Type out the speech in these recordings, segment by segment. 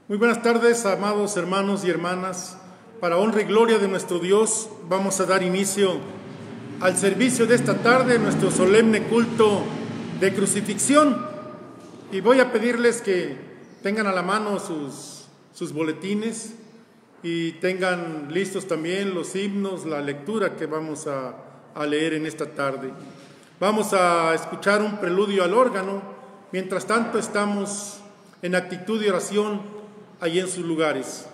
Muy buenas tardes, amados hermanos y hermanas. Para honra y gloria de nuestro Dios, vamos a dar inicio al servicio de esta tarde, nuestro solemne culto de crucifixión. Y voy a pedirles que tengan a la mano sus boletines y tengan listos también los himnos, la lectura que vamos a leer en esta tarde. Vamos a escuchar un preludio al órgano. Mientras tanto, estamos en actitud de oración allí en sus lugares.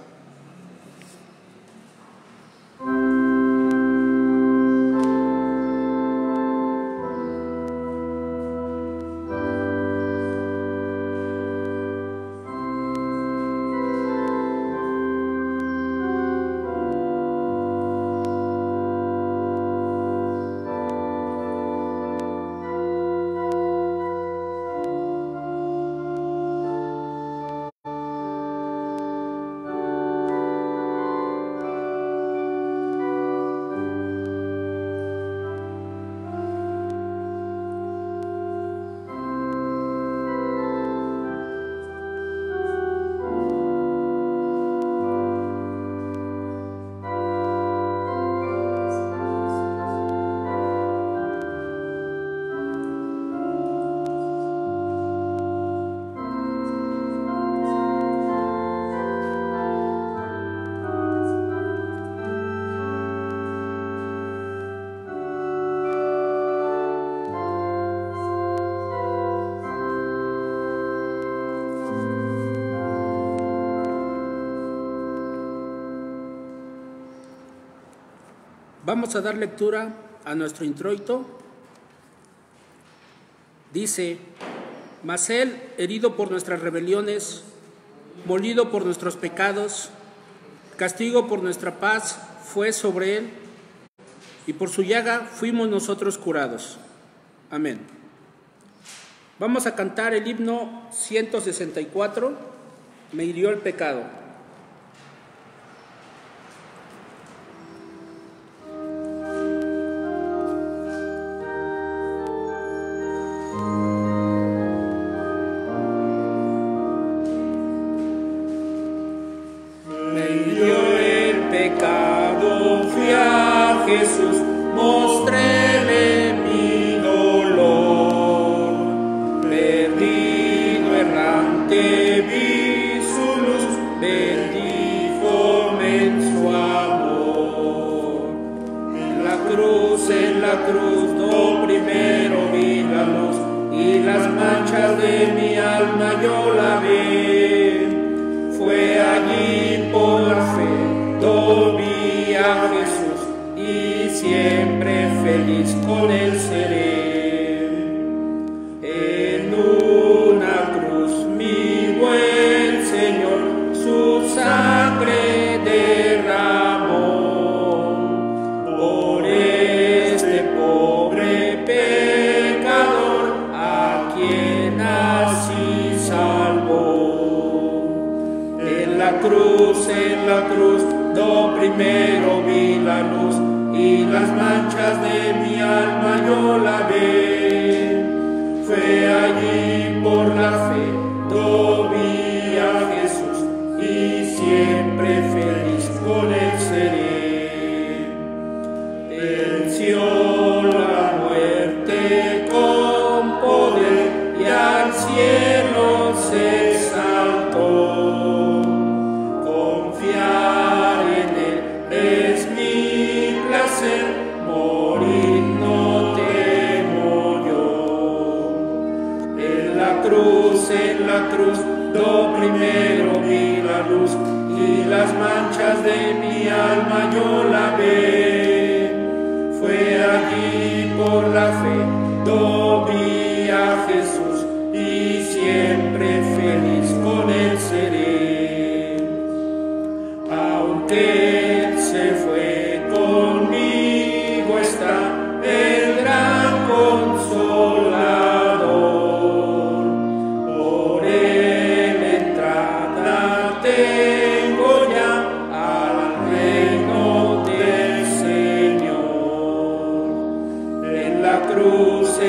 Vamos a dar lectura a nuestro introito. Dice: mas él, herido por nuestras rebeliones, molido por nuestros pecados, castigo por nuestra paz fue sobre él, y por su llaga fuimos nosotros curados. Amén. Vamos a cantar el himno 164, Me hirió el pecado.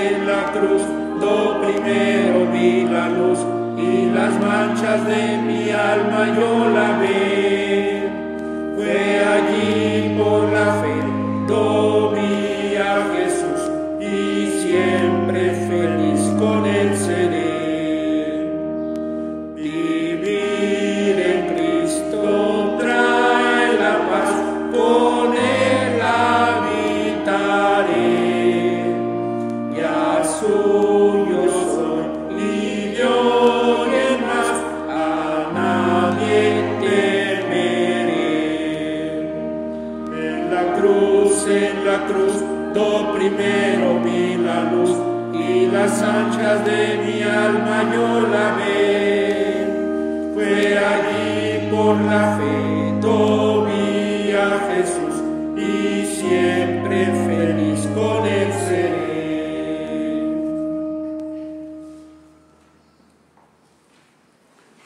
En la cruz, do primero vi la luz y las manchas de mi alma yo la ve. Fue allí por la fe, vi a Jesús y siempre feliz con él seré. Vivir en Cristo trae la paz, con él habitaré. Ya suyo soy y de hoy en más a nadie temeré. En la cruz, do primero vi la luz y las anchas de mi alma yo la ve. Fue allí por la fe, do vi a Jesús y siempre feliz con él seré.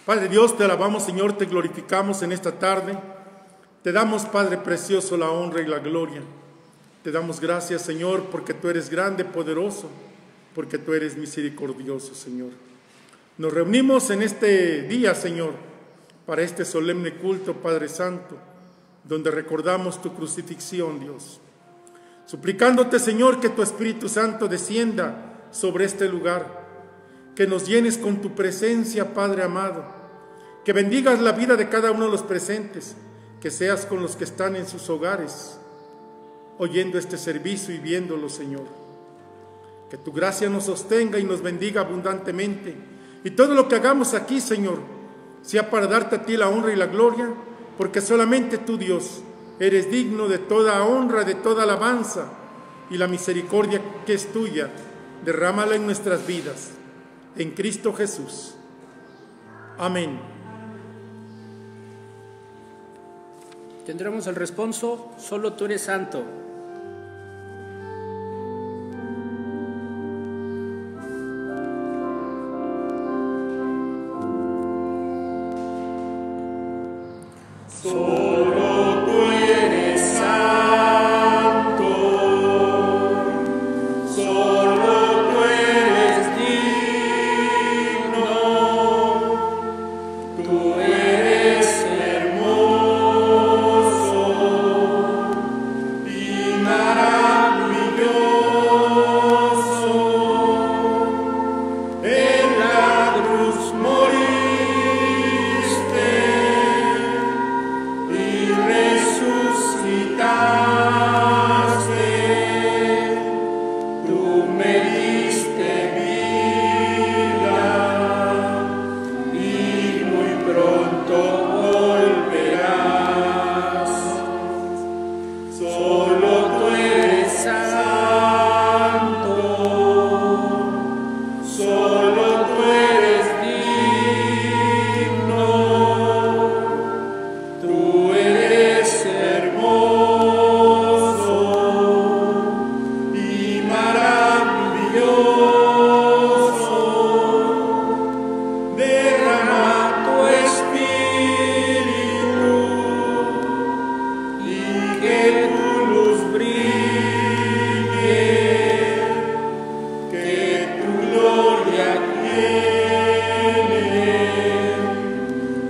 Padre Dios, te alabamos, Señor, te glorificamos en esta tarde. Te damos, Padre precioso, la honra y la gloria. Te damos gracias, Señor, porque tú eres grande, poderoso, porque tú eres misericordioso, Señor. Nos reunimos en este día, Señor, para este solemne culto, Padre Santo, donde recordamos tu crucifixión, Dios. Suplicándote, Señor, que tu Espíritu Santo descienda sobre este lugar, que nos llenes con tu presencia, Padre amado, que bendigas la vida de cada uno de los presentes, que seas con los que están en sus hogares, oyendo este servicio y viéndolo, Señor. Que tu gracia nos sostenga y nos bendiga abundantemente. Y todo lo que hagamos aquí, Señor, sea para darte a ti la honra y la gloria, porque solamente tú, Dios, eres digno de toda honra, de toda alabanza, y la misericordia que es tuya, derrámala en nuestras vidas. En Cristo Jesús. Amén. Tendremos el responso, solo tú eres santo. Solo tú eres santo, solo tú eres digno, tú eres hermoso y maravilloso. En la cruz moriste y resucitaste, tú me diste vida y muy pronto volverás. Solo tú eres santo, solo tú eres digno, tú eres hermoso y maravilloso. Derrama tu espíritu y que tu luz brille, que tu gloria llene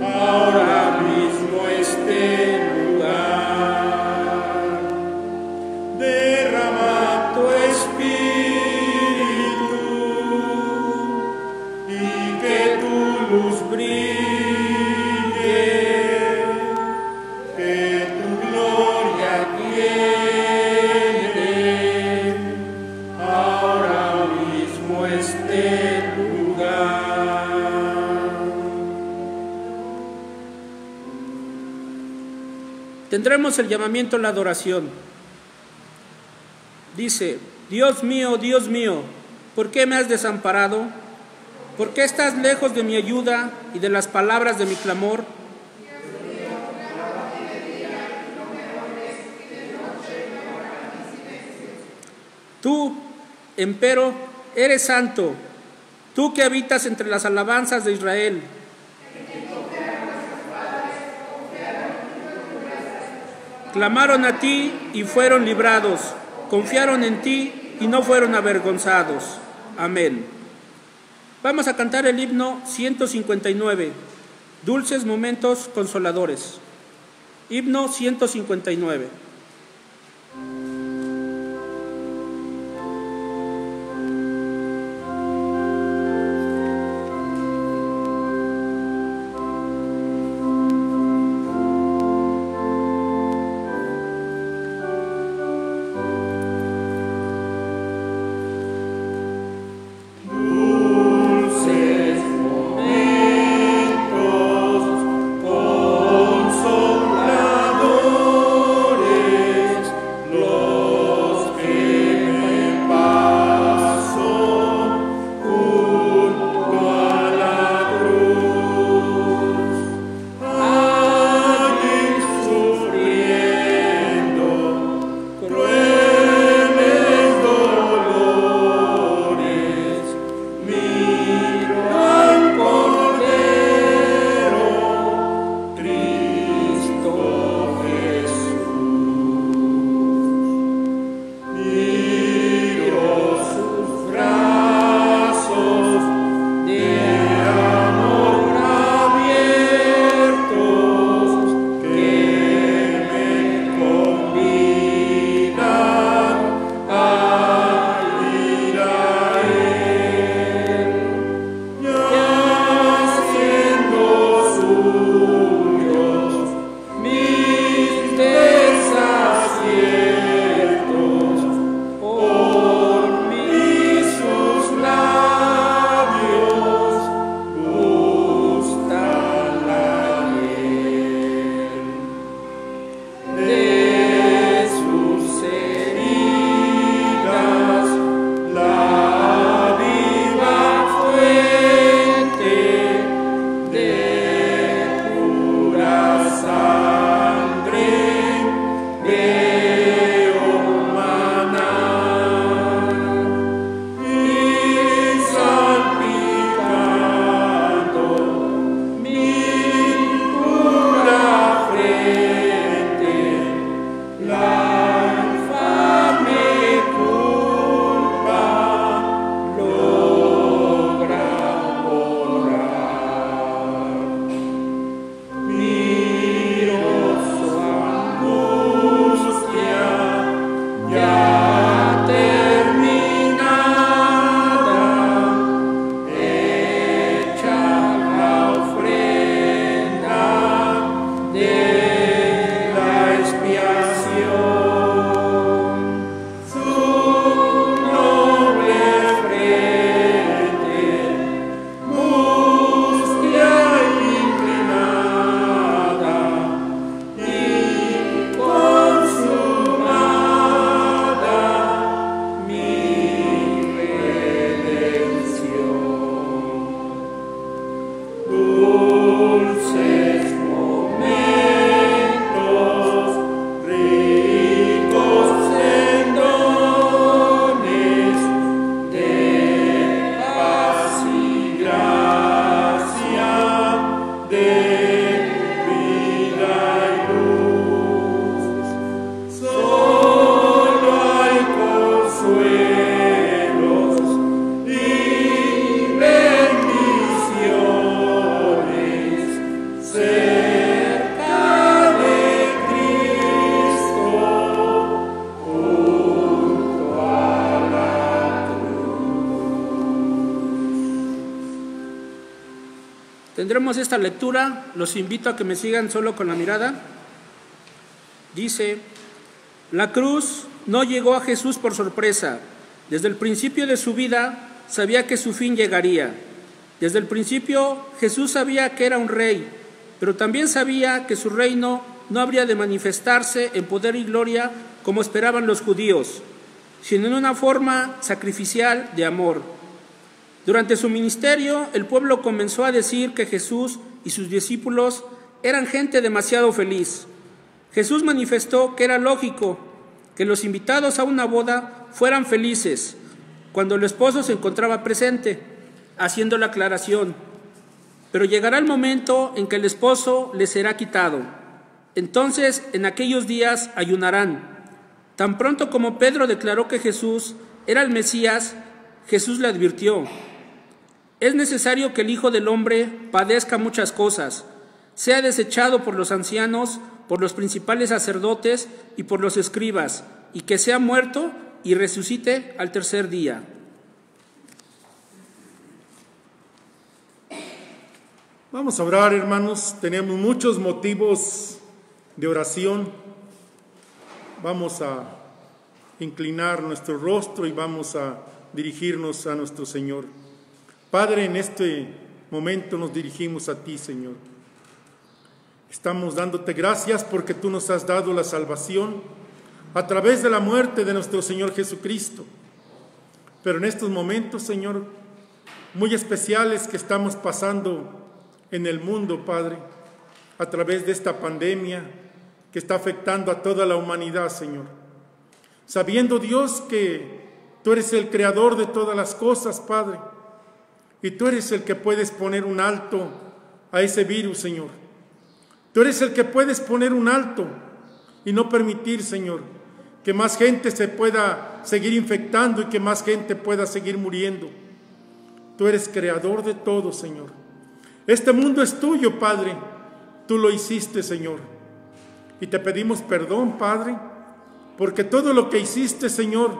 ahora mismo este lugar. Derrama tu espíritu y que tu luz brille, que tu gloria llene ahora mismo este lugar. Tendremos el llamamiento a la adoración. Dice: Dios mío, ¿por qué me has desamparado? ¿Por qué estás lejos de mi ayuda y de las palabras de mi clamor? Tú, empero, eres santo, tú que habitas entre las alabanzas de Israel. Clamaron a ti y fueron librados, confiaron en ti y no fueron avergonzados. Amén. Vamos a cantar el himno 159. Dulces momentos consoladores. Himno 159. Tendremos esta lectura, los invito a que me sigan solo con la mirada. Dice: la cruz no llegó a Jesús por sorpresa. Desde el principio de su vida sabía que su fin llegaría. Desde el principio Jesús sabía que era un rey, pero también sabía que su reino no habría de manifestarse en poder y gloria como esperaban los judíos, sino en una forma sacrificial de amor. Durante su ministerio, el pueblo comenzó a decir que Jesús y sus discípulos eran gente demasiado feliz. Jesús manifestó que era lógico que los invitados a una boda fueran felices cuando el esposo se encontraba presente, haciendo la aclaración: pero llegará el momento en que el esposo les será quitado. Entonces, en aquellos días ayunarán. Tan pronto como Pedro declaró que Jesús era el Mesías, Jesús le advirtió: es necesario que el Hijo del Hombre padezca muchas cosas sea desechado por los ancianos, por los principales sacerdotes y por los escribas, y que sea muerto y resucite al tercer día. Vamos a orar, hermanos. Tenemos muchos motivos de oración. Vamos a inclinar nuestro rostro y vamos a dirigirnos a nuestro Señor. Padre, en este momento nos dirigimos a ti, Señor. Estamos dándote gracias porque tú nos has dado la salvación a través de la muerte de nuestro Señor Jesucristo. Pero en estos momentos, Señor, muy especiales que estamos pasando en el mundo, Padre, a través de esta pandemia que está afectando a toda la humanidad, Señor. Sabiendo, Dios, que tú eres el creador de todas las cosas, Padre, y tú eres el que puedes poner un alto a ese virus, Señor. Tú eres el que puedes poner un alto y no permitir, Señor, que más gente se pueda seguir infectando y que más gente pueda seguir muriendo. Tú eres creador de todo, Señor. Este mundo es tuyo, Padre. Tú lo hiciste, Señor. Y te pedimos perdón, Padre, porque todo lo que hiciste, Señor,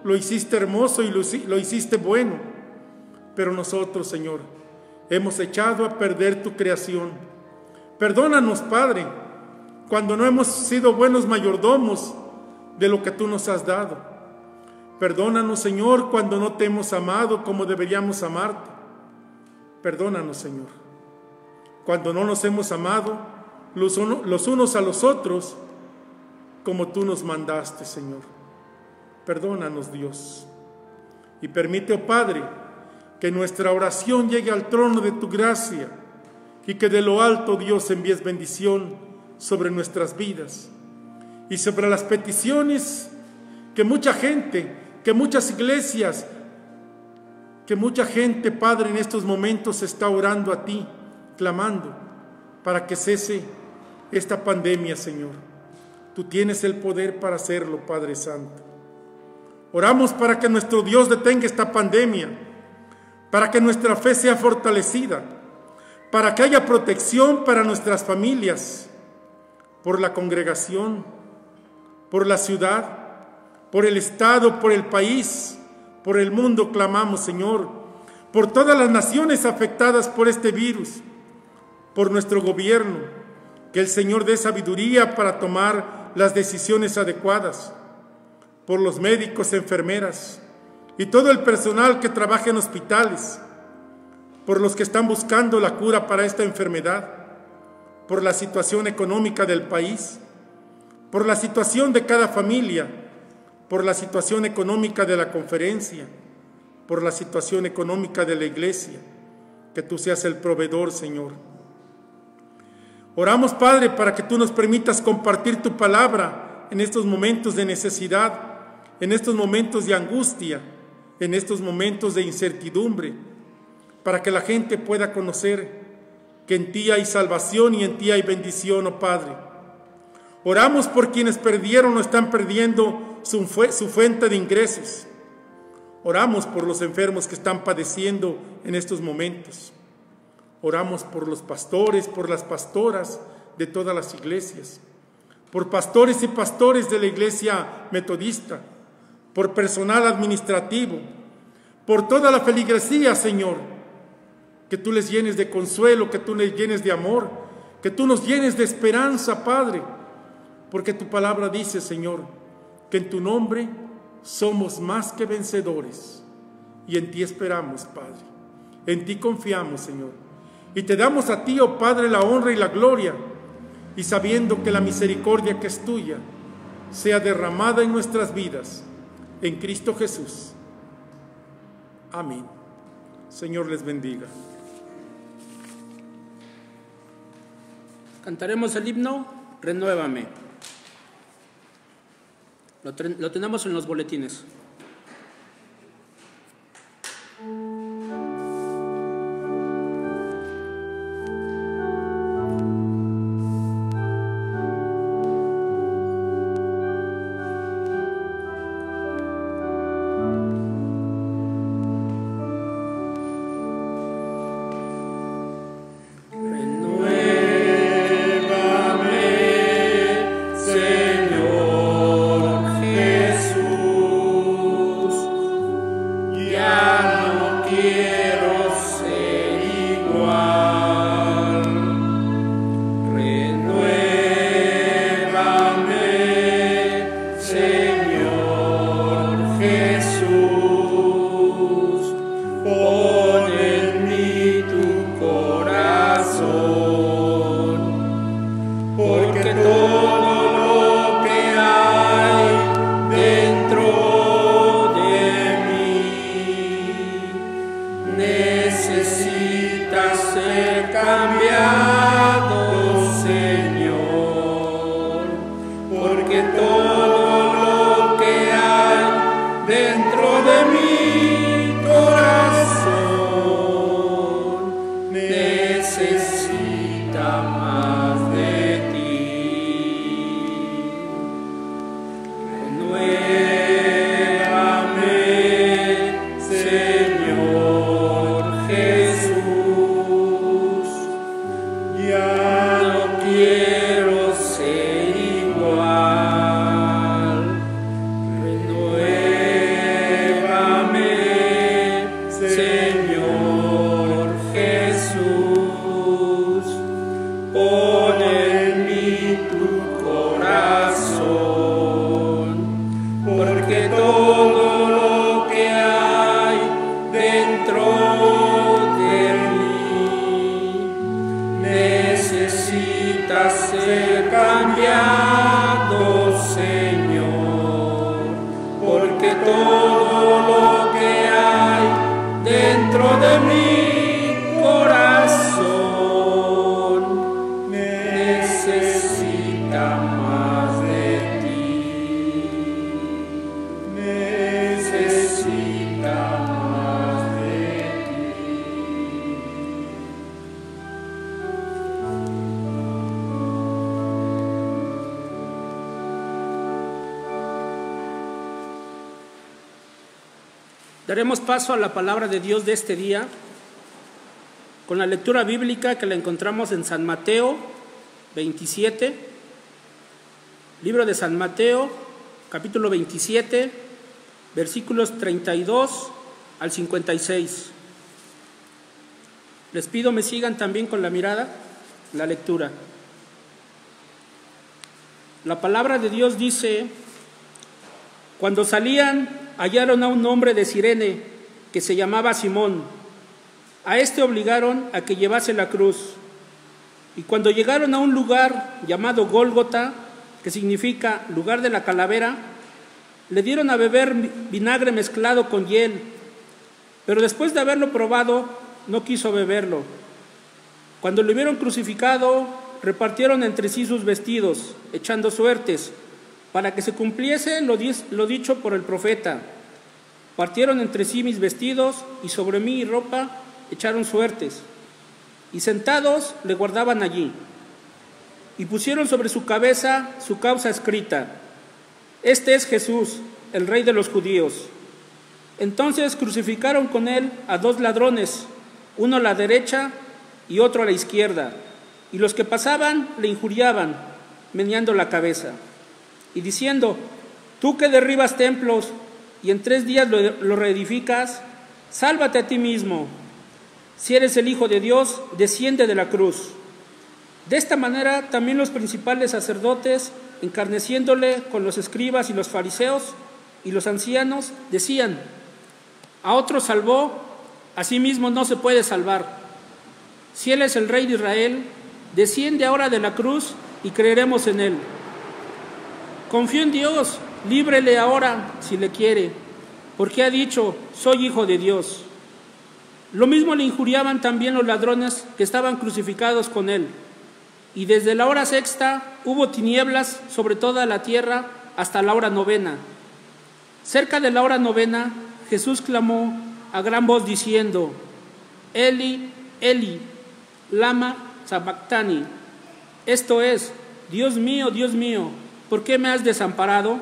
lo hiciste hermoso y lo hiciste bueno. Pero nosotros, Señor, hemos echado a perder tu creación. Perdónanos, Padre, cuando no hemos sido buenos mayordomos de lo que tú nos has dado. Perdónanos, Señor, cuando no te hemos amado como deberíamos amarte. Perdónanos, Señor, cuando no nos hemos amado los unos a los otros como tú nos mandaste, Señor. Perdónanos, Dios. Y permite, oh Padre, que nuestra oración llegue al trono de tu gracia y que de lo alto, Dios, envíes bendición sobre nuestras vidas y sobre las peticiones que mucha gente, que muchas iglesias, que mucha gente, Padre, en estos momentos está orando a ti, clamando para que cese esta pandemia, Señor. Tú tienes el poder para hacerlo, Padre Santo. Oramos para que nuestro Dios detenga esta pandemia, para que nuestra fe sea fortalecida, para que haya protección para nuestras familias, por la congregación, por la ciudad, por el Estado, por el país, por el mundo clamamos, Señor, por todas las naciones afectadas por este virus, por nuestro gobierno, que el Señor dé sabiduría para tomar las decisiones adecuadas, por los médicos, enfermeras y todo el personal que trabaja en hospitales, por los que están buscando la cura para esta enfermedad, por la situación económica del país, por la situación de cada familia, por la situación económica de la conferencia, por la situación económica de la iglesia, que tú seas el proveedor, Señor. Oramos, Padre, para que tú nos permitas compartir tu palabra en estos momentos de necesidad, en estos momentos de angustia, en estos momentos de incertidumbre, para que la gente pueda conocer que en ti hay salvación y en ti hay bendición, oh Padre. Oramos por quienes perdieron o están perdiendo su fuente de ingresos. Oramos por los enfermos que están padeciendo en estos momentos. Oramos por los pastores, por las pastoras de todas las iglesias, por pastores y pastores de la iglesia metodista, por personal administrativo, por toda la feligresía, Señor, que tú les llenes de consuelo, que tú les llenes de amor, que tú nos llenes de esperanza, Padre, porque tu palabra dice, Señor, que en tu nombre somos más que vencedores y en ti esperamos, Padre, en ti confiamos, Señor. Y te damos a ti, oh Padre, la honra y la gloria, y sabiendo que la misericordia que es tuya sea derramada en nuestras vidas, en Cristo Jesús. Amén. Señor les bendiga. Cantaremos el himno Renuévame. Lo tenemos en los boletines. Renuévame. Ya no quiero ser igual. Renuévame, Señor Jesús. Pon en mí tu corazón, porque todo lo que hay dentro de mí necesita ser cambiado, Señor, porque todo lo que hay dentro de mi corazón necesita más de ti, necesita más de ti. Daremos paso a la palabra de Dios de este día con la lectura bíblica que la encontramos en San Mateo 27, libro de San Mateo, capítulo 27, versículos 32 al 56. Les pido me sigan también con la mirada la lectura. La palabra de Dios dice: cuando salían, hallaron a un hombre de Cirene que se llamaba Simón. A este obligaron a que llevase la cruz. Y cuando llegaron a un lugar llamado Gólgota, que significa lugar de la calavera, le dieron a beber vinagre mezclado con hiel. Pero después de haberlo probado, no quiso beberlo. Cuando lo hubieron crucificado, repartieron entre sí sus vestidos, echando suertes, para que se cumpliese lo dicho por el profeta. Partieron entre sí mis vestidos, y sobre mi ropa echaron suertes. Y sentados le guardaban allí. Y pusieron sobre su cabeza su causa escrita: Este es Jesús, el Rey de los judíos. Entonces crucificaron con él a dos ladrones, uno a la derecha y otro a la izquierda. Y los que pasaban le injuriaban, meneando la cabeza y diciendo: Tú que derribas templos y en 3 días lo reedificas, sálvate a ti mismo. Si eres el Hijo de Dios, desciende de la cruz. De esta manera también los principales sacerdotes, encarneciéndole con los escribas y los fariseos y los ancianos, decían: A otro salvó, a sí mismo no se puede salvar. Si él es el Rey de Israel, desciende ahora de la cruz y creeremos en él. Confío en Dios, líbrele ahora si le quiere, porque ha dicho: soy hijo de Dios. Lo mismo le injuriaban también los ladrones que estaban crucificados con él. Y desde la hora 6ª hubo tinieblas sobre toda la tierra hasta la hora 9. Cerca de la hora 9, Jesús clamó a gran voz diciendo: Eli, Eli, lama sabactani. Esto es: Dios mío, ¿por qué me has desamparado?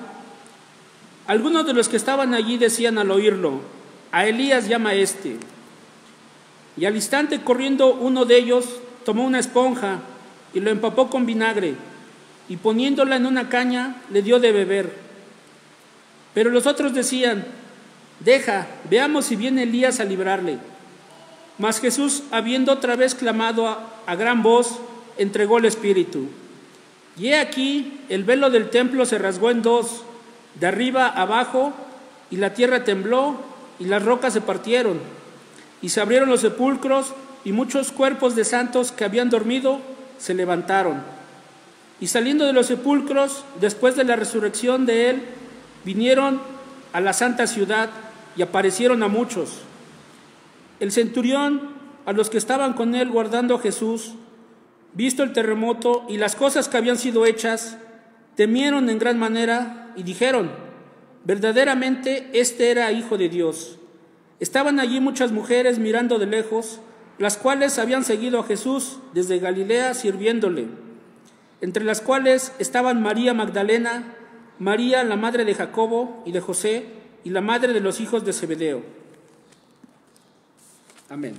Algunos de los que estaban allí decían al oírlo: A Elías llama este. Y al instante, corriendo uno de ellos, tomó una esponja y lo empapó con vinagre, y poniéndola en una caña, le dio de beber. Pero los otros decían: Deja, veamos si viene Elías a librarle. Mas Jesús, habiendo otra vez clamado a gran voz, entregó el Espíritu. Y he aquí, el velo del templo se rasgó en 2, de arriba abajo, y la tierra tembló, y las rocas se partieron. Y se abrieron los sepulcros, y muchos cuerpos de santos que habían dormido se levantaron. Y saliendo de los sepulcros, después de la resurrección de él, vinieron a la santa ciudad y aparecieron a muchos. El centurión, a los que estaban con él guardando a Jesús, visto el terremoto y las cosas que habían sido hechas, temieron en gran manera y dijeron: verdaderamente este era Hijo de Dios. Estaban allí muchas mujeres mirando de lejos, las cuales habían seguido a Jesús desde Galilea sirviéndole, entre las cuales estaban María Magdalena, María la madre de Jacobo y de José, y la madre de los hijos de Zebedeo. Amén.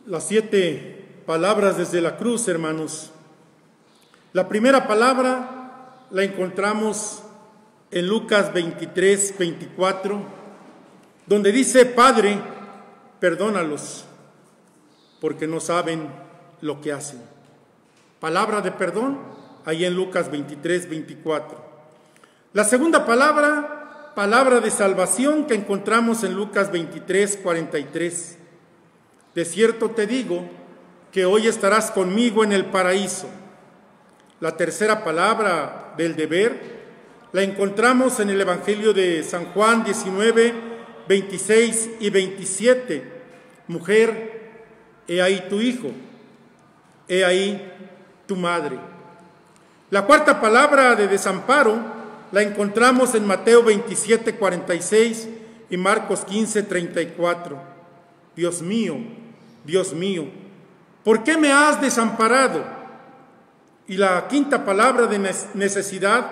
las 7 palabras desde la cruz, hermanos. La primera palabra la encontramos en Lucas 23, 24, donde dice: Padre, perdónalos, porque no saben lo que hacen. Palabra de perdón, ahí en Lucas 23, 24. La segunda palabra, palabra de salvación, que encontramos en Lucas 23, 43. De cierto te digo que hoy estarás conmigo en el paraíso. La tercera palabra del deber la encontramos en el Evangelio de San Juan 19, 26 y 27. Mujer, he ahí tu hijo, he ahí tu madre. La cuarta palabra de desamparo la encontramos en Mateo 27, 46 y Marcos 15, 34. Dios mío, ¿por qué me has desamparado? Y la quinta palabra de necesidad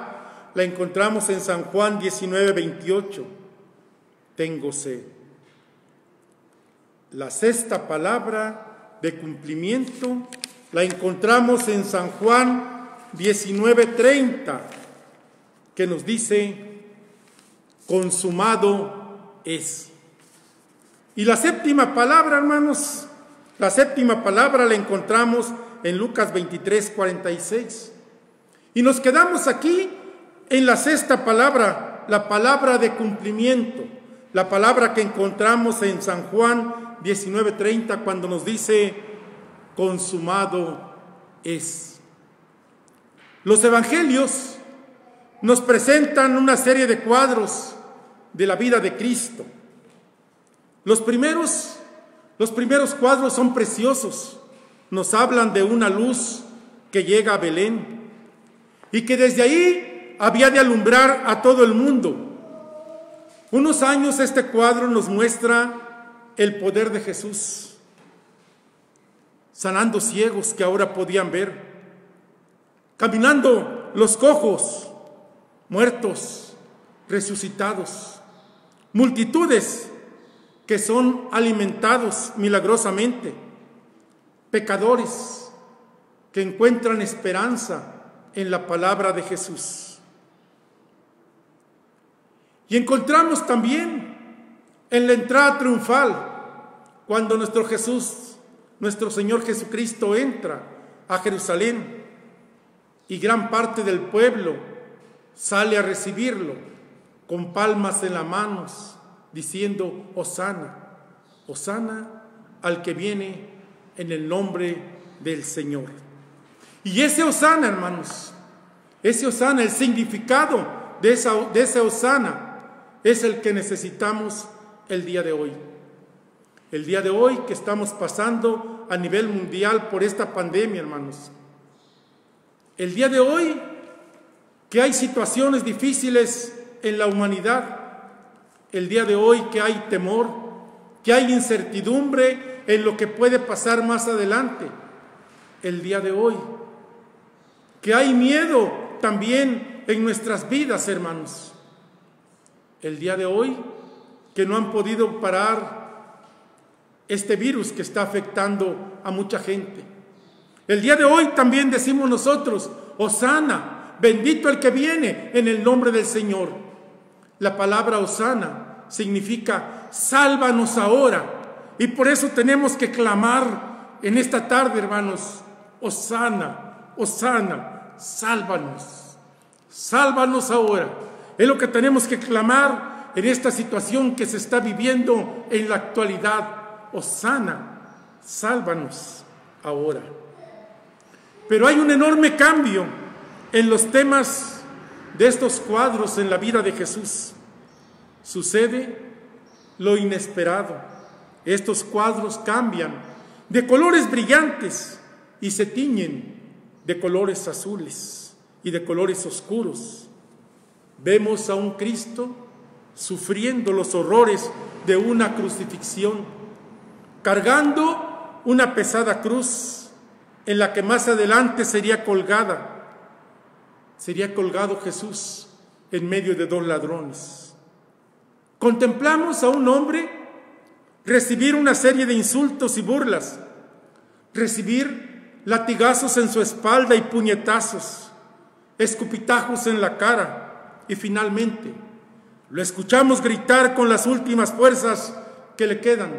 la encontramos en San Juan 19, 28. Tengo sed. La sexta palabra de cumplimiento la encontramos en San Juan 19, 30, que nos dice: consumado es. Y la séptima palabra, hermanos, la séptima palabra la encontramos en Lucas 23, 46. Y nos quedamos aquí en la sexta palabra, la palabra de cumplimiento, la palabra que encontramos en San Juan 19, 30, cuando nos dice: consumado es. Los evangelios nos presentan una serie de cuadros de la vida de Cristo. Los primeros cuadros son preciosos. Nos hablan de una luz que llega a Belén y que desde ahí había de alumbrar a todo el mundo. Unos años este cuadro nos muestra el poder de Jesús, sanando ciegos que ahora podían ver, caminando los cojos, muertos, resucitados, multitudes que son alimentados milagrosamente, pecadores que encuentran esperanza en la palabra de Jesús. Y encontramos también en la entrada triunfal, cuando nuestro Jesús, nuestro Señor Jesucristo entra a Jerusalén y gran parte del pueblo sale a recibirlo con palmas en las manos, diciendo: Hosana, Hosana al que viene en el nombre del Señor. Y ese Hosana, hermanos, ese Hosana, el significado de ese Hosana es el que necesitamos el día de hoy. El día de hoy que estamos pasando a nivel mundial por esta pandemia, hermanos. El día de hoy que hay situaciones difíciles en la humanidad. El día de hoy que hay temor, que hay incertidumbre en lo que puede pasar más adelante. El día de hoy que hay miedo también en nuestras vidas, hermanos. El día de hoy que no han podido parar este virus que está afectando a mucha gente. El día de hoy también decimos nosotros: Hosana, bendito el que viene en el nombre del Señor. La palabra Hosana significa sálvanos ahora. Y por eso tenemos que clamar en esta tarde, hermanos: Hosana, Hosana, sálvanos. Sálvanos ahora. Es lo que tenemos que clamar en esta situación que se está viviendo en la actualidad. Hosana, sálvanos ahora. Pero hay un enorme cambio en los temas de estos cuadros en la vida de Jesús. Sucede lo inesperado. Estos cuadros cambian de colores brillantes y se tiñen de colores azules y de colores oscuros. Vemos a un Cristo sufriendo los horrores de una crucifixión, cargando una pesada cruz en la que más adelante sería colgada. Sería colgado Jesús en medio de 2 ladrones. Contemplamos a un hombre recibir una serie de insultos y burlas recibir latigazos en su espalda y puñetazos, escupitajos en la cara, y finalmente lo escuchamos gritar con las últimas fuerzas que le quedan: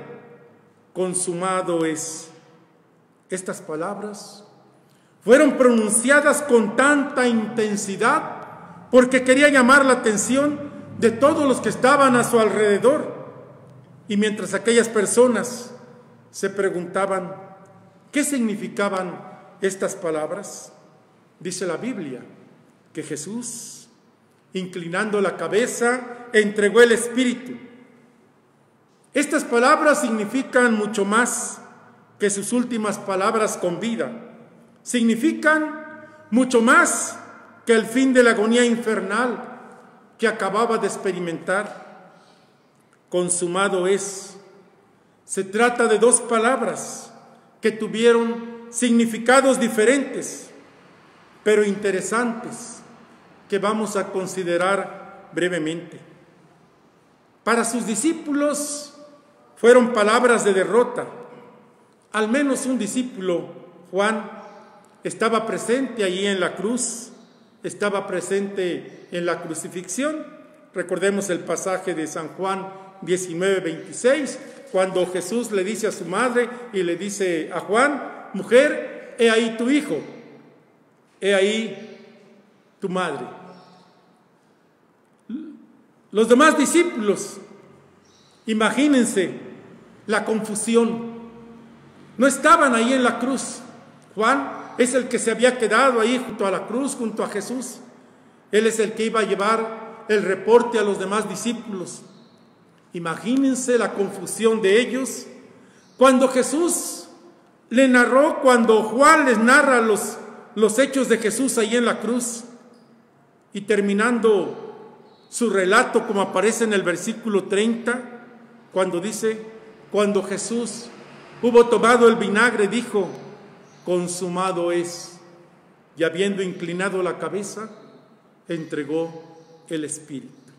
consumado es. Estas palabras fueron pronunciadas con tanta intensidad porque quería llamar la atención de todos los que estaban a su alrededor. Y mientras aquellas personas se preguntaban qué significaban estas palabras, dice la Biblia que Jesús, inclinando la cabeza, entregó el Espíritu. Estas palabras significan mucho más que sus últimas palabras con vida. Significan mucho más que el fin de la agonía infernal que acababa de experimentar. Consumado es. Se trata de dos palabras que tuvieron significados diferentes, pero interesantes, que vamos a considerar brevemente. Para sus discípulos fueron palabras de derrota. Al menos un discípulo, Juan, estaba presente allí en la cruz, estaba presente en la crucifixión. Recordemos el pasaje de San Juan 19:26, cuando Jesús le dice a su madre y le dice a Juan: mujer, he ahí tu hijo, he ahí tu madre. Los demás discípulos, imagínense la confusión, no estaban ahí en la cruz. Juan es el que se había quedado ahí junto a la cruz, junto a Jesús. Él es el que iba a llevar el reporte a los demás discípulos. Imagínense la confusión de ellos cuando Jesús le narró, cuando Juan les narra los hechos de Jesús ahí en la cruz, y terminando su relato, como aparece en el versículo 30, cuando dice: cuando Jesús hubo tomado el vinagre, dijo: consumado es, y habiendo inclinado la cabeza, entregó el Espíritu.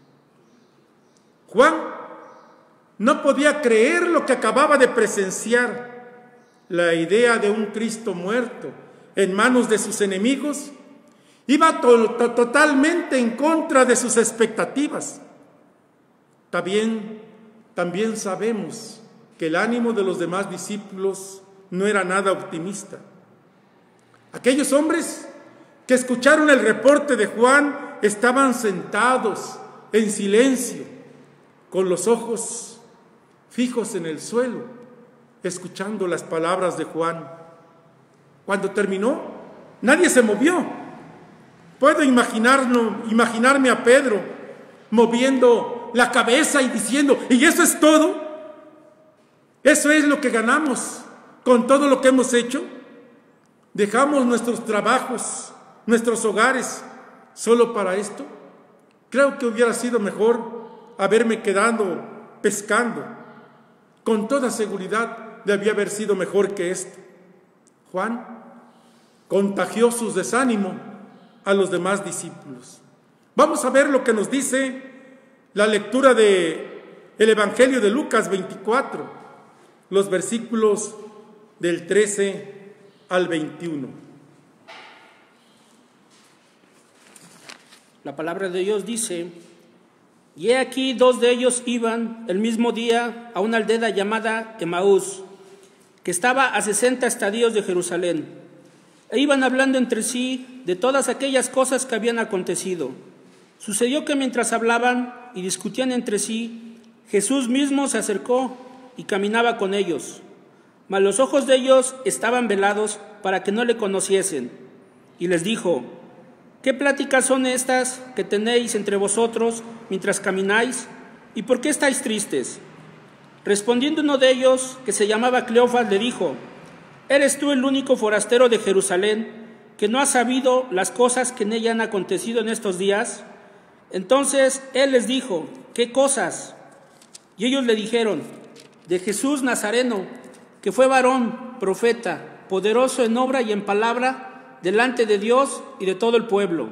Juan no podía creer lo que acababa de presenciar. La idea de un Cristo muerto en manos de sus enemigos iba totalmente en contra de sus expectativas. También sabemos que el ánimo de los demás discípulos no era nada optimista. Aquellos hombres que escucharon el reporte de Juan estaban sentados en silencio, con los ojos fijos en el suelo, escuchando las palabras de Juan. Cuando terminó, nadie se movió. Puedo imaginarme a Pedro moviendo la cabeza y diciendo: ¿y eso es todo? ¿Eso es lo que ganamos con todo lo que hemos hecho? ¿Dejamos nuestros trabajos, nuestros hogares, solo para esto? Creo que hubiera sido mejor haberme quedado pescando. Con toda seguridad debía haber sido mejor que esto. Juan contagió sus desánimos a los demás discípulos. Vamos a ver lo que nos dice la lectura del Evangelio de Lucas 24, los versículos del 13 al 21. La palabra de Dios dice: y he aquí, dos de ellos iban el mismo día a una aldea llamada Emaús, que estaba a 60 estadios de Jerusalén, e iban hablando entre sí de todas aquellas cosas que habían acontecido. Sucedió que mientras hablaban y discutían entre sí, Jesús mismo se acercó y caminaba con ellos, mas los ojos de ellos estaban velados para que no le conociesen, y les dijo: ¿qué pláticas son estas que tenéis entre vosotros mientras camináis? ¿Y por qué estáis tristes? Respondiendo uno de ellos, que se llamaba Cleofas, le dijo: ¿eres tú el único forastero de Jerusalén que no ha sabido las cosas que en ella han acontecido en estos días? Entonces él les dijo: ¿qué cosas? Y ellos le dijeron: de Jesús Nazareno, que fue varón, profeta, poderoso en obra y en palabra, delante de Dios y de todo el pueblo.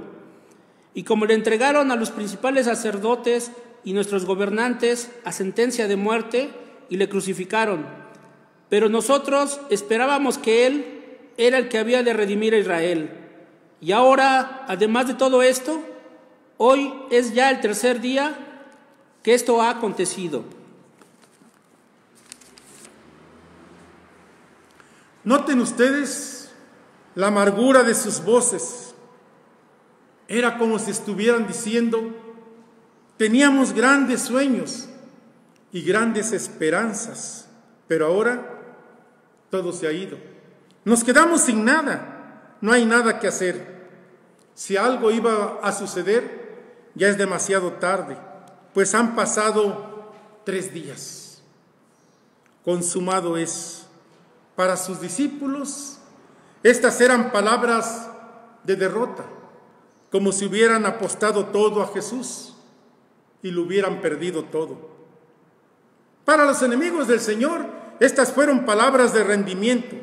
Y como le entregaron a los principales sacerdotes y nuestros gobernantes a sentencia de muerte, y le crucificaron. pero nosotros esperábamos que Él era el que había de redimir a Israel. Y ahora, además de todo esto, hoy es ya el tercer día que esto ha acontecido. Noten ustedes la amargura de sus voces. Era como si estuvieran diciendo: teníamos grandes sueños y grandes esperanzas, pero ahora todo se ha ido. Nos quedamos sin nada, no hay nada que hacer. Si algo iba a suceder, ya es demasiado tarde, pues han pasado 3 días. Consumado es. Para sus discípulos, estas eran palabras de derrota, como si hubieran apostado todo a Jesús y lo hubieran perdido todo. Para los enemigos del Señor, estas fueron palabras de rendimiento.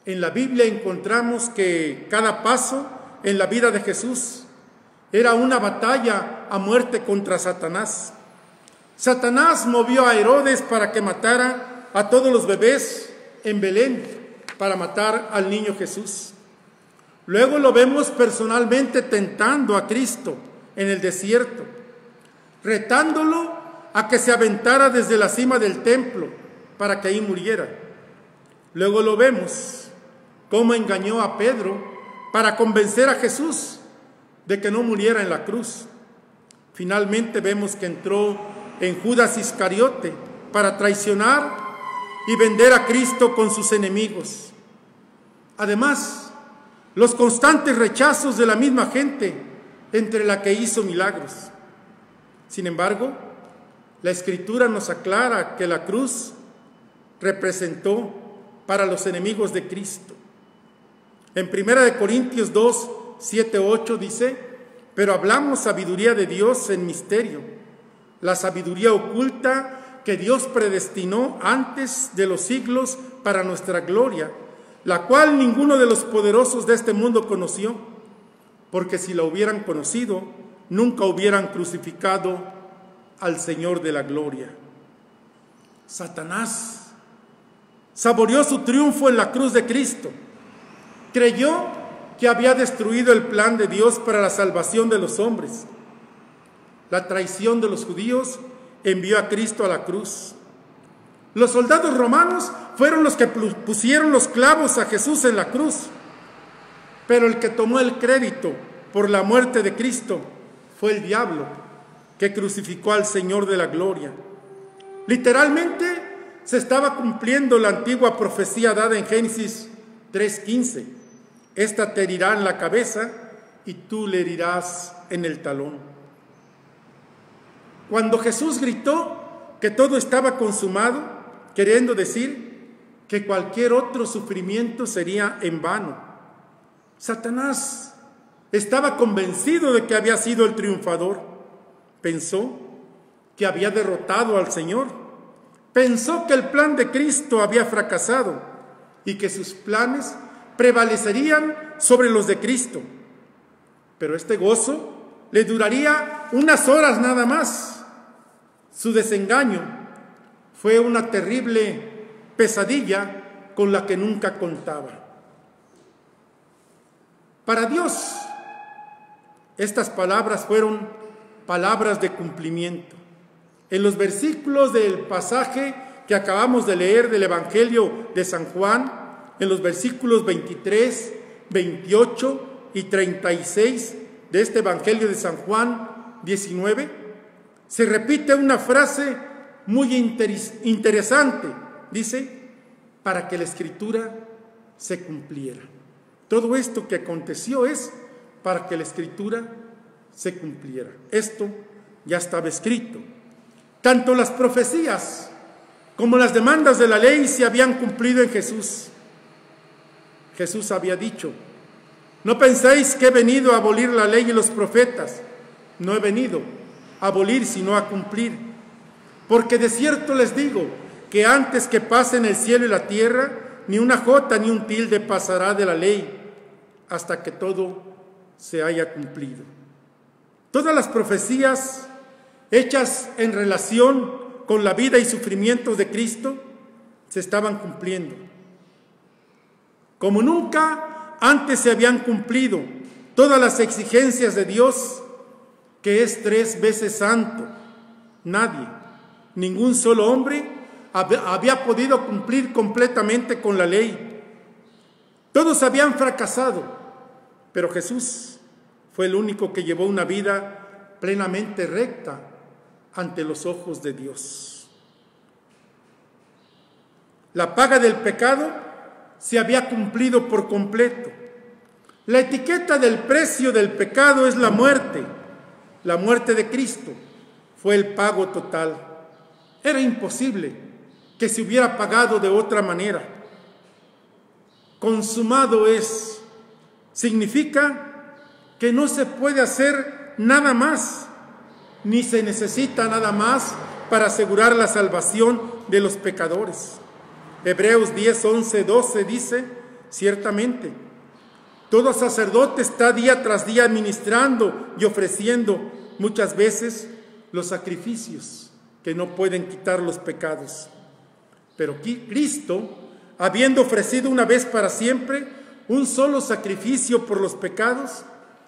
En la Biblia encontramos que cada paso en la vida de Jesús era una batalla a muerte contra Satanás. Satanás movió a Herodes para que matara a todos los bebés en Belén, para matar al niño Jesús. Luego lo vemos personalmente tentando a Cristo en el desierto, retándolo a que se aventara desde la cima del templo para que ahí muriera. Luego lo vemos cómo engañó a Pedro para convencer a Jesús de que no muriera en la cruz. Finalmente vemos que entró en Judas Iscariote para traicionar y vender a Cristo con sus enemigos. Además, los constantes rechazos de la misma gente entre la que hizo milagros. Sin embargo, la Escritura nos aclara que la cruz representó para los enemigos de Cristo. En 1 Corintios 2, 7, 8 dice: pero hablamos sabiduría de Dios en misterio, la sabiduría oculta que Dios predestinó antes de los siglos para nuestra gloria, la cual ninguno de los poderosos de este mundo conoció, porque si la hubieran conocido, nunca hubieran crucificado al Señor de la gloria. Satanás saboreó su triunfo en la cruz de Cristo. Creyó que había destruido el plan de Dios para la salvación de los hombres. La traición de los judíos envió a Cristo a la cruz. Los soldados romanos fueron los que pusieron los clavos a Jesús en la cruz, pero el que tomó el crédito por la muerte de Cristo fue el diablo, que crucificó al Señor de la gloria. Literalmente se estaba cumpliendo la antigua profecía dada en Génesis 3:15. Esta te herirá en la cabeza y tú le herirás en el talón. Cuando Jesús gritó que todo estaba consumado, queriendo decir que cualquier otro sufrimiento sería en vano, Satanás estaba convencido de que había sido el triunfador. Pensó que había derrotado al Señor. Pensó que el plan de Cristo había fracasado y que sus planes prevalecerían sobre los de Cristo. Pero este gozo le duraría unas horas nada más. Su desengaño fue una terrible pesadilla con la que nunca contaba. Para Dios, estas palabras fueron palabras de cumplimiento. En los versículos del pasaje que acabamos de leer del Evangelio de San Juan, en los versículos 23, 28 y 36 de este Evangelio de San Juan 19, se repite una frase muy interesante. Dice: para que la Escritura se cumpliera. Todo esto que aconteció es para que la Escritura se cumpliera. Esto ya estaba escrito. Tanto las profecías como las demandas de la ley se habían cumplido en Jesús. Jesús había dicho: no penséis que he venido a abolir la ley y los profetas. No he venido a abolir, sino a cumplir. Porque de cierto les digo que antes que pasen el cielo y la tierra, ni una jota ni un tilde pasará de la ley hasta que todo se haya cumplido. Todas las profecías hechas en relación con la vida y sufrimientos de Cristo se estaban cumpliendo. Como nunca antes se habían cumplido todas las exigencias de Dios, que es 3 veces santo. Nadie, ningún solo hombre había podido cumplir completamente con la ley. Todos habían fracasado, pero Jesús fue el único que llevó una vida plenamente recta ante los ojos de Dios. La paga del pecado se había cumplido por completo. La etiqueta del precio del pecado es la muerte. La muerte de Cristo fue el pago total. Era imposible que se hubiera pagado de otra manera. Consumado es, significa que no se puede hacer nada más, ni se necesita nada más para asegurar la salvación de los pecadores. Hebreos 10, 11, 12 dice, ciertamente, todo sacerdote está día tras día administrando y ofreciendo muchas veces los sacrificios que no pueden quitar los pecados. Pero Cristo, habiendo ofrecido una vez para siempre un solo sacrificio por los pecados,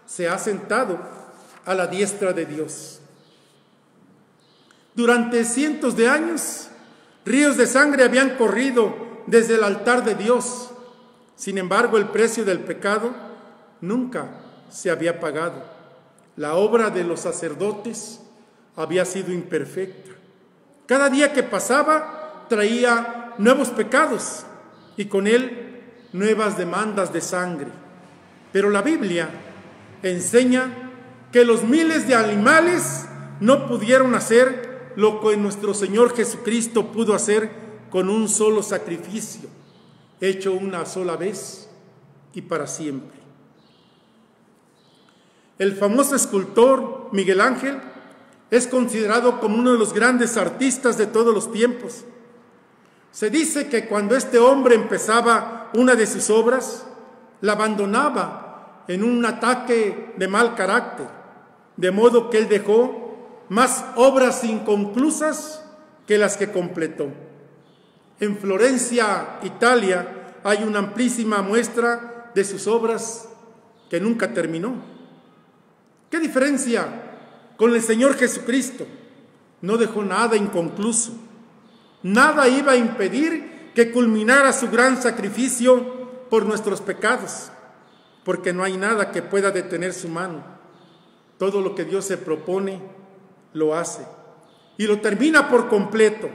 se ha sentado a la diestra de Dios. Durante cientos de años, ríos de sangre habían corrido desde el altar de Dios. Sin embargo, el precio del pecado nunca se había pagado. La obra de los sacerdotes había sido imperfecta. Cada día que pasaba traía nuevos pecados y con él nuevas demandas de sangre. Pero la Biblia enseña que los miles de animales no pudieron hacer lo que nuestro Señor Jesucristo pudo hacer con un solo sacrificio, hecho una sola vez y para siempre. El famoso escultor Miguel Ángel es considerado como uno de los grandes artistas de todos los tiempos. Se dice que cuando este hombre empezaba una de sus obras, la abandonaba en un ataque de mal carácter, de modo que él dejó más obras inconclusas que las que completó. En Florencia, Italia, hay una amplísima muestra de sus obras que nunca terminó. ¿Qué diferencia con el Señor Jesucristo? No dejó nada inconcluso. Nada iba a impedir que culminara su gran sacrificio por nuestros pecados, porque no hay nada que pueda detener su mano. Todo lo que Dios se propone, lo hace y lo termina por completo.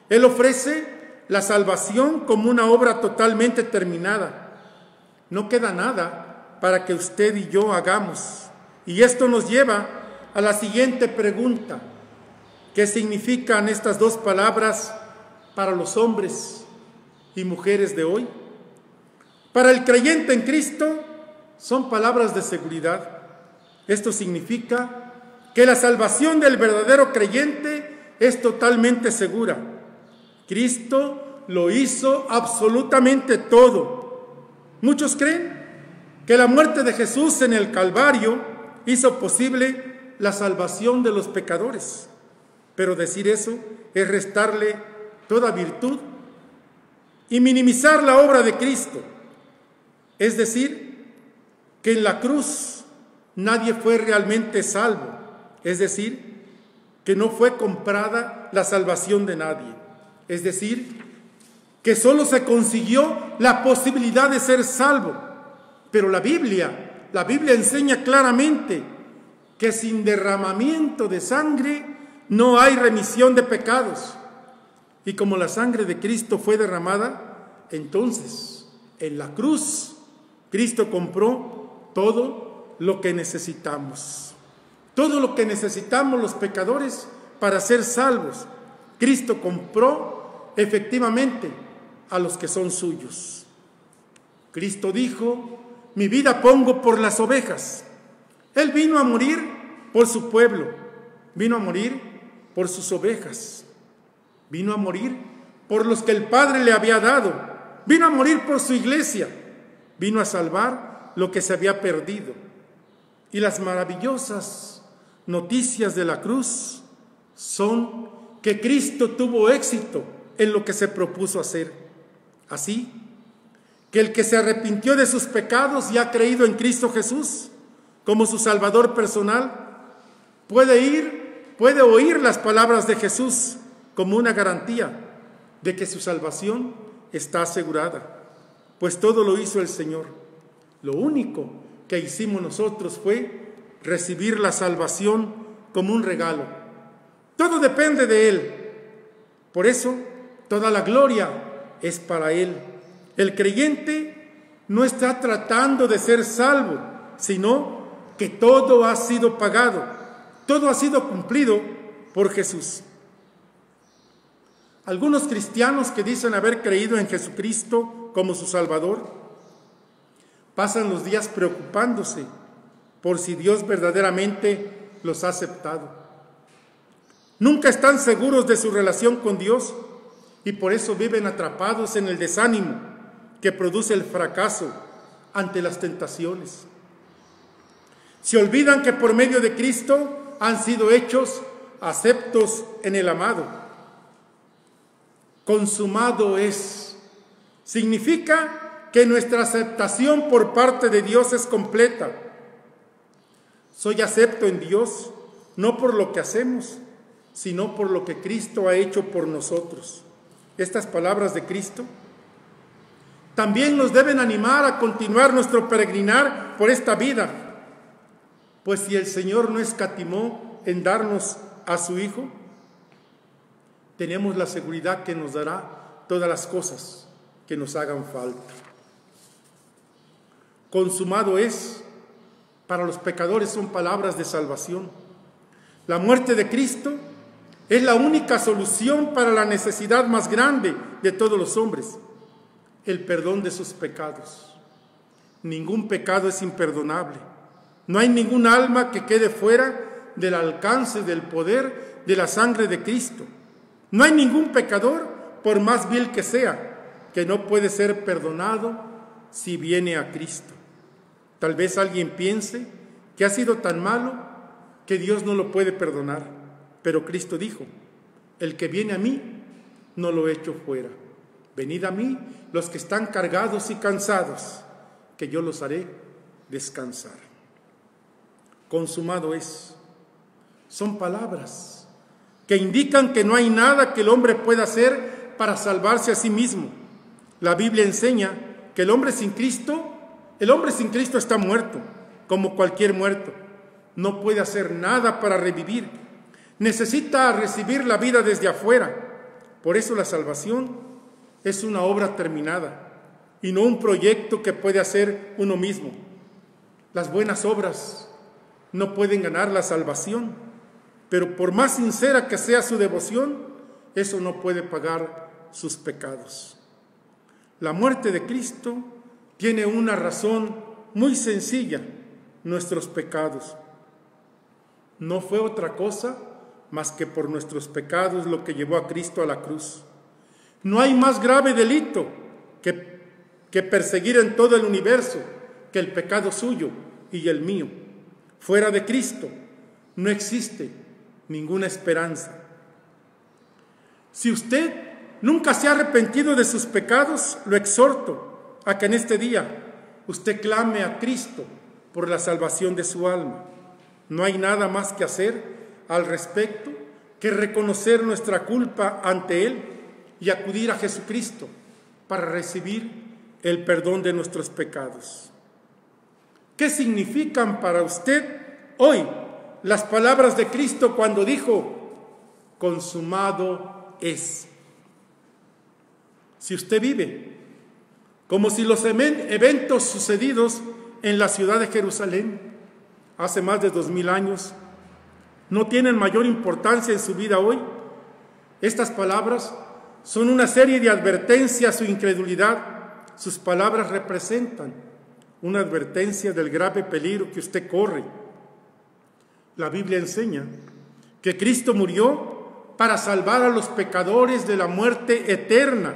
Él ofrece la salvación como una obra totalmente terminada. No queda nada para que usted y yo hagamos. Y esto nos lleva a la siguiente pregunta: ¿qué significan estas dos palabras para los hombres y mujeres de hoy? Para el creyente en Cristo son palabras de seguridad. Esto significa que la salvación del verdadero creyente es totalmente segura. Cristo lo hizo absolutamente todo. Muchos creen que la muerte de Jesús en el Calvario hizo posible la salvación de los pecadores, pero decir eso es restarle toda virtud y minimizar la obra de Cristo. Es decir, que en la cruz nadie fue realmente salvo. Es decir, que no fue comprada la salvación de nadie. Es decir, que solo se consiguió la posibilidad de ser salvo. Pero la Biblia enseña claramente que sin derramamiento de sangre no hay remisión de pecados. Y como la sangre de Cristo fue derramada, entonces en la cruz Cristo compró todo lo que necesitamos. Todo lo que necesitamos los pecadores para ser salvos, Cristo compró efectivamente a los que son suyos. Cristo dijo: mi vida pongo por las ovejas. Él vino a morir por su pueblo, vino a morir por sus ovejas, vino a morir por los que el Padre le había dado, vino a morir por su iglesia, vino a salvar lo que se había perdido. Y las maravillosas noticias de la cruz son que Cristo tuvo éxito en lo que se propuso hacer. Así que el que se arrepintió de sus pecados y ha creído en Cristo Jesús como su Salvador personal, puede oír las palabras de Jesús como una garantía de que su salvación está asegurada, pues todo lo hizo el Señor. Lo único que hicimos nosotros fue recibir la salvación como un regalo. Todo depende de Él. Por eso, toda la gloria es para Él. El creyente no está tratando de ser salvo, sino que todo ha sido pagado, todo ha sido cumplido por Jesús. Algunos cristianos que dicen haber creído en Jesucristo como su Salvador, pasan los días preocupándose por si Dios verdaderamente los ha aceptado. Nunca están seguros de su relación con Dios y por eso viven atrapados en el desánimo que produce el fracaso ante las tentaciones. Se olvidan que por medio de Cristo han sido hechos aceptos en el amado. Consumado es. Significa que nuestra aceptación por parte de Dios es completa. Soy acepto en Dios, no por lo que hacemos, sino por lo que Cristo ha hecho por nosotros. Estas palabras de Cristo también nos deben animar a continuar nuestro peregrinar por esta vida, pues si el Señor no escatimó en darnos a su Hijo, tenemos la seguridad que nos dará todas las cosas que nos hagan falta. Consumado es, para los pecadores son palabras de salvación. La muerte de Cristo es la única solución para la necesidad más grande de todos los hombres, el perdón de sus pecados. Ningún pecado es imperdonable. No hay ningún alma que quede fuera del alcance del poder de la sangre de Cristo. No hay ningún pecador, por más vil que sea, que no puede ser perdonado si viene a Cristo. Tal vez alguien piense que ha sido tan malo que Dios no lo puede perdonar, pero Cristo dijo: el que viene a mí, no lo echo fuera. Venid a mí los que están cargados y cansados, que yo los haré descansar. Consumado es. Son palabras que indican que no hay nada que el hombre pueda hacer para salvarse a sí mismo. La Biblia enseña que el hombre sin Cristo está muerto, como cualquier muerto. No puede hacer nada para revivir. Necesita recibir la vida desde afuera. Por eso la salvación es una obra terminada y no un proyecto que puede hacer uno mismo. Las buenas obras no pueden ganar la salvación, pero por más sincera que sea su devoción, eso no puede pagar sus pecados. La muerte de Cristo tiene una razón muy sencilla: nuestros pecados. No fue otra cosa más que por nuestros pecados lo que llevó a Cristo a la cruz. No hay más grave delito que perseguir en todo el universo que el pecado suyo y el mío. Fuera de Cristo no existe ninguna esperanza. Si usted nunca se ha arrepentido de sus pecados, lo exhorto a que en este día usted clame a Cristo por la salvación de su alma. No hay nada más que hacer al respecto que reconocer nuestra culpa ante Él y acudir a Jesucristo para recibir el perdón de nuestros pecados. ¿Qué significan para usted hoy las palabras de Cristo cuando dijo: consumado es? Si usted vive como si los eventos sucedidos en la ciudad de Jerusalén hace más de 2000 años no tienen mayor importancia en su vida hoy, estas palabras son una serie de advertencias a su incredulidad. Sus palabras representan una advertencia del grave peligro que usted corre. La Biblia enseña que Cristo murió para salvar a los pecadores de la muerte eterna,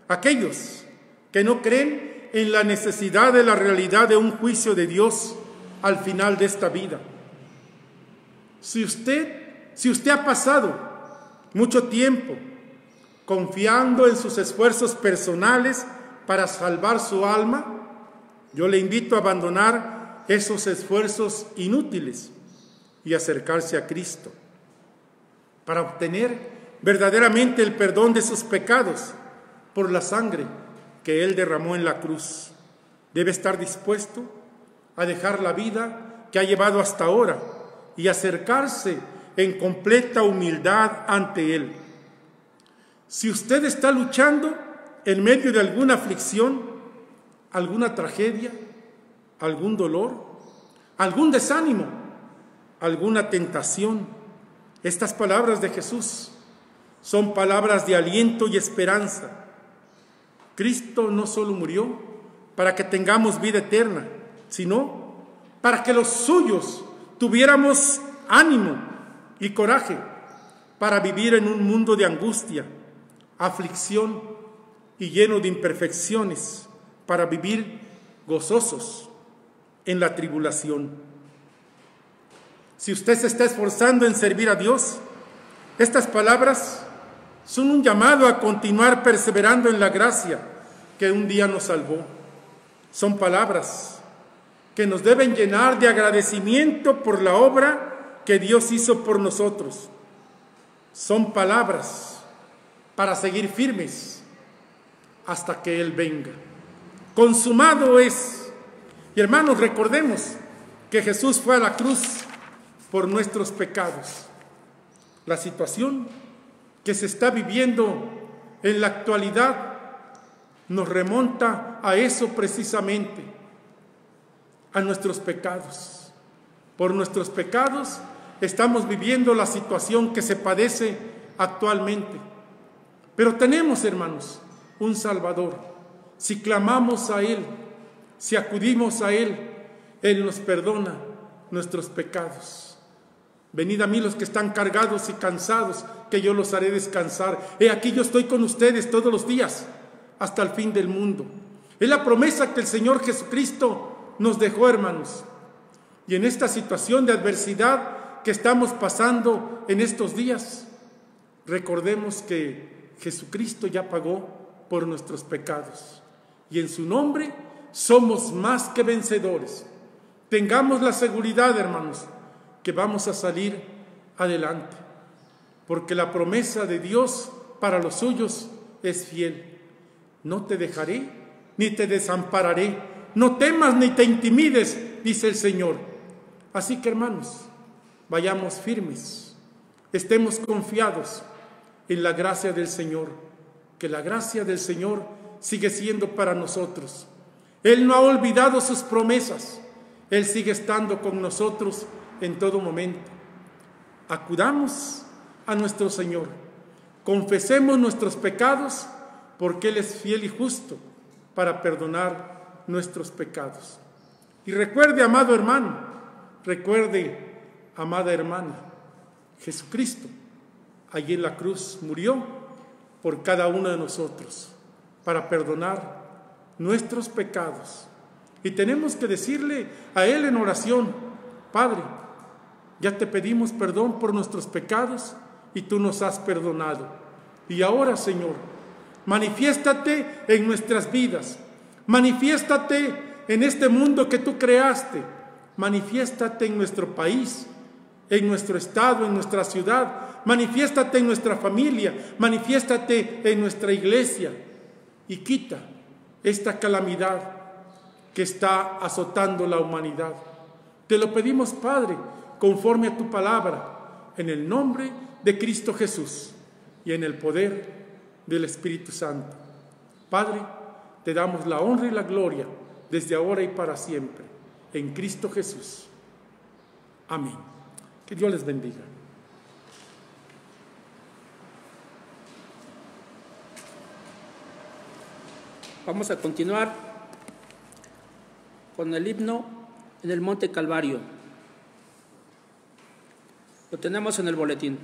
aquellos que no creen en la necesidad de la realidad de un juicio de Dios al final de esta vida. Si usted ha pasado mucho tiempo confiando en sus esfuerzos personales para salvar su alma, yo le invito a abandonar esos esfuerzos inútiles y acercarse a Cristo para obtener verdaderamente el perdón de sus pecados por la sangre que Él derramó en la cruz. Debe estar dispuesto a dejar la vida que ha llevado hasta ahora y acercarse en completa humildad ante Él. Si usted está luchando en medio de alguna aflicción, alguna tragedia, algún dolor, algún desánimo, alguna tentación, estas palabras de Jesús son palabras de aliento y esperanza. Cristo no solo murió para que tengamos vida eterna, sino para que los suyos tuviéramos ánimo y coraje para vivir en un mundo de angustia, aflicción y lleno de imperfecciones, para vivir gozosos en la tribulación. Si usted se está esforzando en servir a Dios, estas palabras son un llamado a continuar perseverando en la gracia que un día nos salvó. Son palabras que nos deben llenar de agradecimiento por la obra que Dios hizo por nosotros. Son palabras para seguir firmes hasta que Él venga. Consumado es. Y hermanos, recordemos que Jesús fue a la cruz por nuestros pecados. La situación que se está viviendo en la actualidad nos remonta a eso precisamente, a nuestros pecados. Por nuestros pecados estamos viviendo la situación que se padece actualmente. Pero tenemos, hermanos, un Salvador. Si clamamos a Él, si acudimos a Él, Él nos perdona nuestros pecados. Venid a mí los que están cargados y cansados, que yo los haré descansar. He aquí yo estoy con ustedes todos los días, hasta el fin del mundo. Es la promesa que el Señor Jesucristo nos dejó, hermanos. Y en esta situación de adversidad que estamos pasando en estos días, recordemos que Jesucristo ya pagó por nuestros pecados. Y en su nombre somos más que vencedores. Tengamos la seguridad, hermanos, que vamos a salir adelante, porque la promesa de Dios para los suyos es fiel. No te dejaré ni te desampararé, no temas ni te intimides, dice el Señor. Así que, hermanos, vayamos firmes, estemos confiados en la gracia del Señor, que la gracia del Señor sigue siendo para nosotros. Él no ha olvidado sus promesas, Él sigue estando con nosotros en todo momento. Acudamos a nuestro Señor, confesemos nuestros pecados, porque Él es fiel y justo para perdonar nuestros pecados. Y recuerde, amado hermano, recuerde, amada hermana, Jesucristo allí en la cruz murió por cada uno de nosotros para perdonar nuestros pecados. Y tenemos que decirle a Él en oración: Padre, ya te pedimos perdón por nuestros pecados y tú nos has perdonado. Y ahora, Señor, manifiéstate en nuestras vidas, manifiéstate en este mundo que tú creaste, manifiéstate en nuestro país, en nuestro estado, en nuestra ciudad, manifiéstate en nuestra familia, manifiéstate en nuestra iglesia y quita esta calamidad que está azotando la humanidad. Te lo pedimos, Padre, conforme a tu palabra, en el nombre de Cristo Jesús y en el poder del Espíritu Santo. Padre, te damos la honra y la gloria desde ahora y para siempre, en Cristo Jesús. Amén. Que Dios les bendiga. Vamos a continuar con el himno en el Monte Calvario. Lo tenemos en el boletín.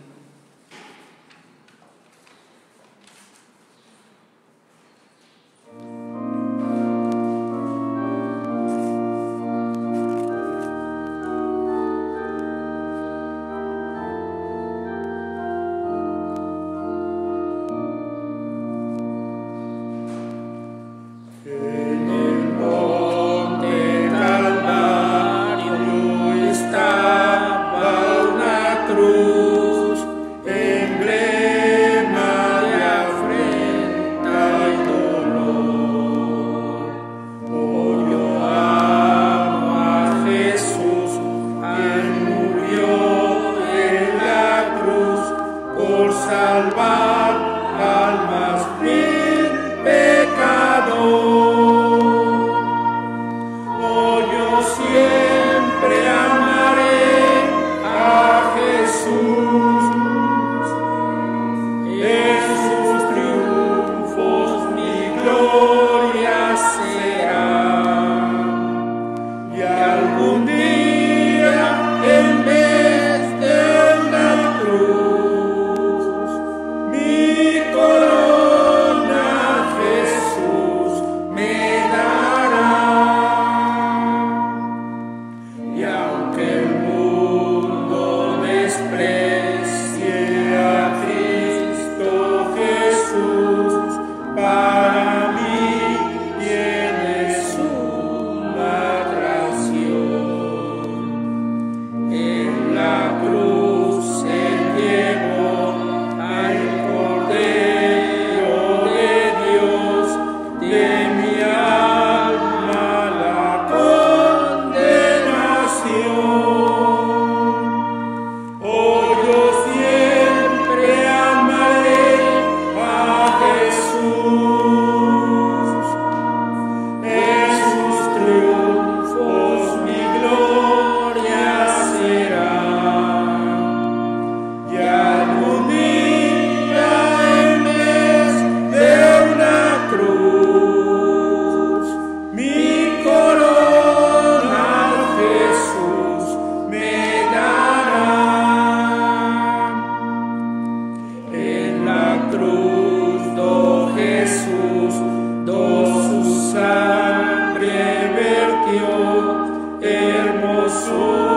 su sangre vertió, hermosura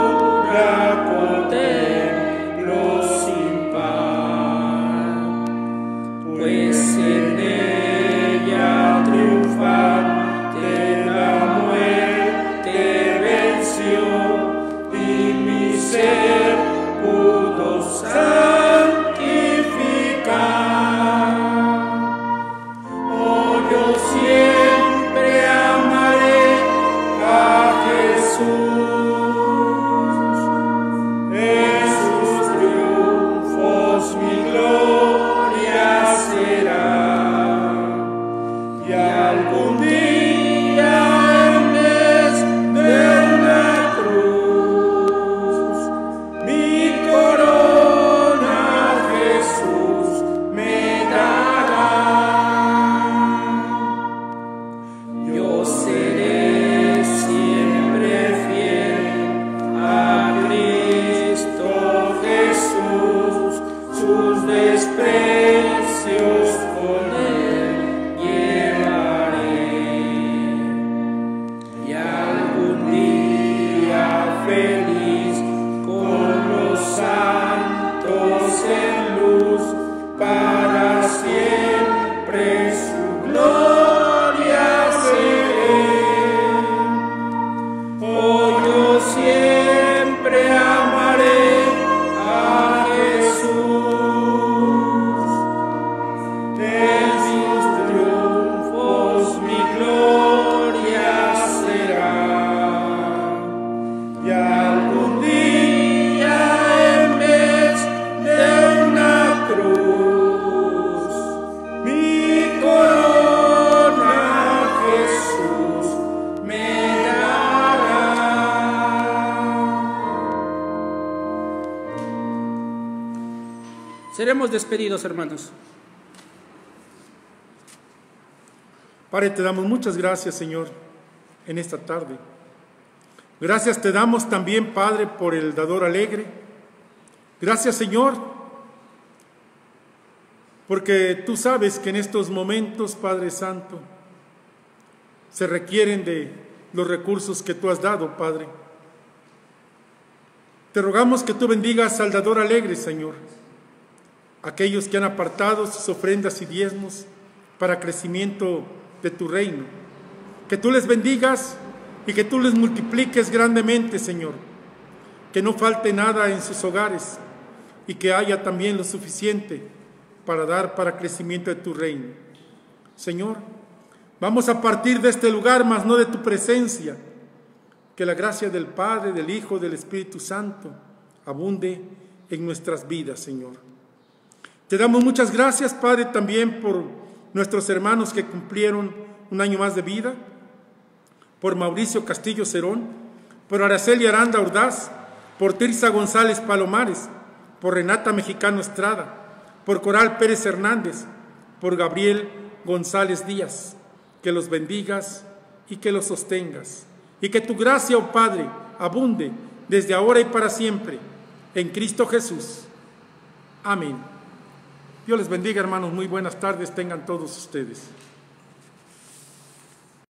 contemplo sin par, pues en ella triunfante la muerte venció y mi ser pudo santificar. Oh, yo siempre amaré a Jesús, en sus triunfos mi gloria será, y algún día en vez de una cruz mi corona Jesús me dará. Yo seré siempre fiel a Cristo Jesús, sus desprecios con Él llevaré, y algún día feliz con los santos en luz, para siempre su gloria seré. Oh, yo siempre amaré a Jesús, en sus triunfos mi gloria será, y algún día en vez de una cruz mi corona Jesús me dará. Seremos despedidos, hermanos. Padre, te damos muchas gracias, Señor, en esta tarde. Gracias te damos también, Padre, por el dador alegre. Gracias, Señor, porque tú sabes que en estos momentos, Padre Santo, se requieren de los recursos que tú has dado, Padre. Te rogamos que tú bendigas al dador alegre, Señor, aquellos que han apartado sus ofrendas y diezmos para crecimiento de tu reino. Que tú les bendigas y que tú les multipliques grandemente, Señor. Que no falte nada en sus hogares y que haya también lo suficiente para dar para crecimiento de tu reino. Señor, vamos a partir de este lugar, mas no de tu presencia. Que la gracia del Padre, del Hijo, del Espíritu Santo abunde en nuestras vidas, Señor. Te damos muchas gracias, Padre, también por nuestros hermanos que cumplieron un año más de vida, por Mauricio Castillo Cerón, por Araceli Aranda Ordaz, por Tirsa González Palomares, por Renata Mexicano Estrada, por Coral Pérez Hernández, por Gabriel González Díaz. Que los bendigas y que los sostengas, y que tu gracia, oh Padre, abunde desde ahora y para siempre, en Cristo Jesús. Amén. Dios les bendiga, hermanos. Muy buenas tardes tengan todos ustedes.